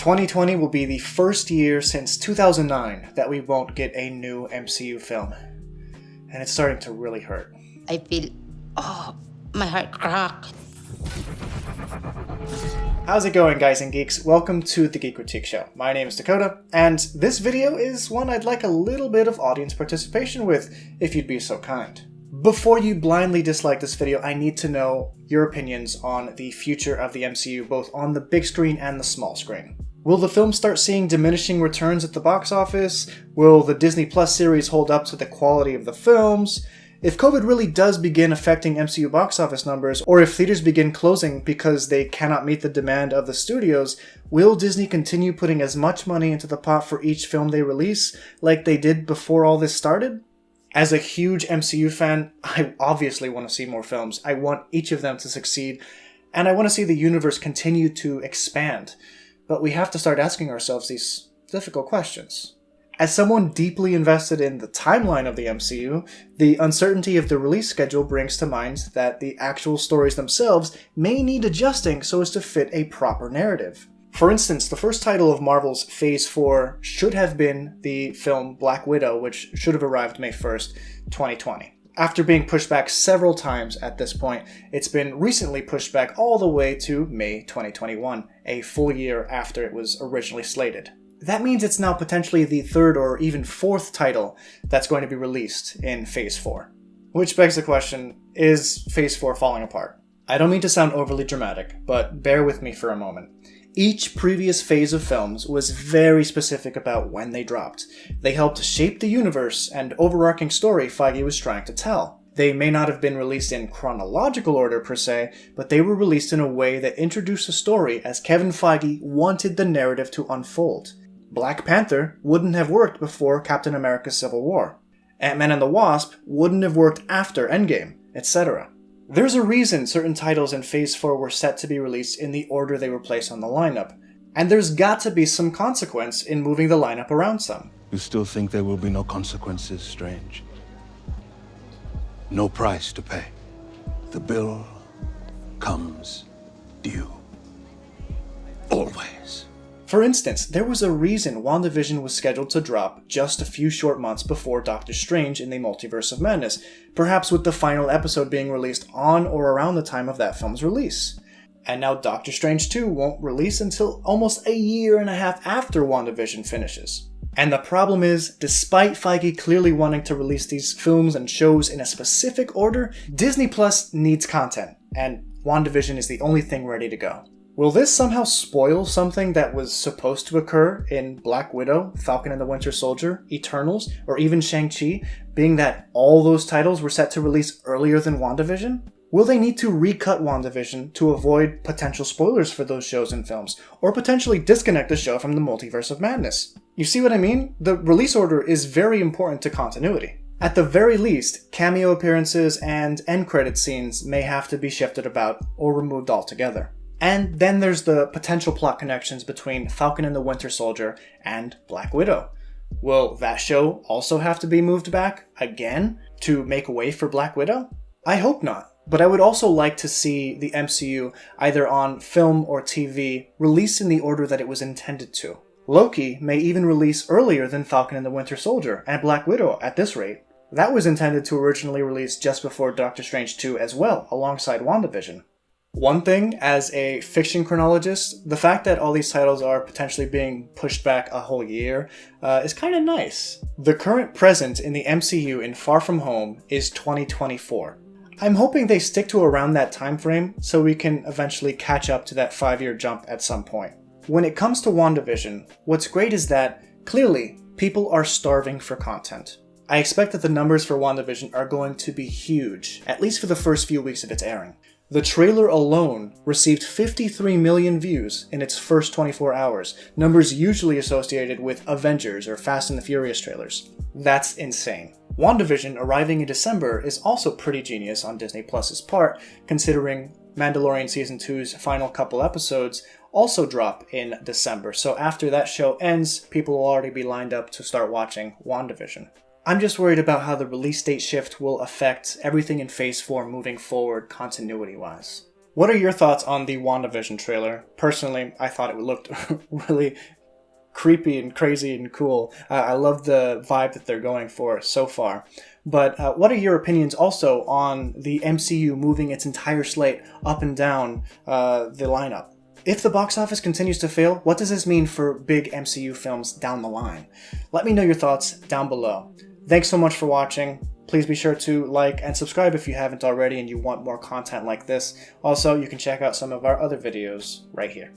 2020 will be the first year since 2009 that we won't get a new MCU film. And it's starting to really hurt. I feel, my heart crack. How's it going, guys and geeks? Welcome to the Geek Critique Show. My name is Dakota, and this video is one I'd like a little bit of audience participation with, if you'd be so kind. Before you blindly dislike this video, I need to know your opinions on the future of the MCU, both on the big screen and the small screen. Will the film start seeing diminishing returns at the box office? Will the Disney Plus series hold up to the quality of the films? If COVID really does begin affecting MCU box office numbers, or if theaters begin closing because they cannot meet the demand of the studios, will Disney continue putting as much money into the pot for each film they release like they did before all this started? As a huge MCU fan, I obviously want to see more films. I want each of them to succeed, and I want to see the universe continue to expand. But we have to start asking ourselves these difficult questions. As someone deeply invested in the timeline of the MCU, the uncertainty of the release schedule brings to mind that the actual stories themselves may need adjusting so as to fit a proper narrative. For instance, the first title of Marvel's Phase 4 should have been the film Black Widow, which should have arrived May 1st, 2020. After being pushed back several times at this point, it's been recently pushed back all the way to May 2021, a full year after it was originally slated. That means it's now potentially the third or even fourth title that's going to be released in Phase 4. Which begs the question, is Phase 4 falling apart? I don't mean to sound overly dramatic, but bear with me for a moment. Each previous phase of films was very specific about when they dropped. They helped shape the universe and overarching story Feige was trying to tell. They may not have been released in chronological order per se, but they were released in a way that introduced the story as Kevin Feige wanted the narrative to unfold. Black Panther wouldn't have worked before Captain America: Civil War. Ant-Man and the Wasp wouldn't have worked after Endgame, etc. There's a reason certain titles in Phase 4 were set to be released in the order they were placed on the lineup, and there's got to be some consequence in moving the lineup around some. You still think there will be no consequences, Strange? No price to pay. The bill comes due. Always. For instance, there was a reason WandaVision was scheduled to drop just a few short months before Doctor Strange in the Multiverse of Madness, perhaps with the final episode being released on or around the time of that film's release. And now Doctor Strange 2 won't release until almost a year and a half after WandaVision finishes. And the problem is, despite Feige clearly wanting to release these films and shows in a specific order, Disney Plus needs content, and WandaVision is the only thing ready to go. Will this somehow spoil something that was supposed to occur in Black Widow, Falcon and the Winter Soldier, Eternals, or even Shang-Chi, being that all those titles were set to release earlier than WandaVision? Will they need to recut WandaVision to avoid potential spoilers for those shows and films, or potentially disconnect the show from the Multiverse of Madness? You see what I mean? The release order is very important to continuity. At the very least, cameo appearances and end credit scenes may have to be shifted about or removed altogether. And then there's the potential plot connections between Falcon and the Winter Soldier and Black Widow. Will that show also have to be moved back again to make way for Black Widow? I hope not, but I would also like to see the MCU either on film or TV released in the order that it was intended to. Loki may even release earlier than Falcon and the Winter Soldier and Black Widow at this rate. That was intended to originally release just before Doctor Strange 2 as well, alongside WandaVision. One thing, as a fiction chronologist, the fact that all these titles are potentially being pushed back a whole year is kind of nice. The current present in the MCU in Far From Home is 2024. I'm hoping they stick to around that time frame so we can eventually catch up to that 5-year jump at some point. When it comes to WandaVision, what's great is that, clearly, people are starving for content. I expect that the numbers for WandaVision are going to be huge, at least for the first few weeks of its airing. The trailer alone received 53 million views in its first 24 hours, numbers usually associated with Avengers or Fast and the Furious trailers. That's insane. WandaVision arriving in December is also pretty genius on Disney Plus's part, considering Mandalorian Season 2's final couple episodes also drop in December, so after that show ends, people will already be lined up to start watching WandaVision. I'm just worried about how the release date shift will affect everything in Phase 4 moving forward continuity-wise. What are your thoughts on the WandaVision trailer? Personally, I thought it looked really creepy and crazy and cool. I love the vibe that they're going for so far. But what are your opinions also on the MCU moving its entire slate up and down the lineup? If the box office continues to fail, what does this mean for big MCU films down the line? Let me know your thoughts down below. Thanks so much for watching. Please be sure to like and subscribe if you haven't already and you want more content like this. Also, you can check out some of our other videos right here.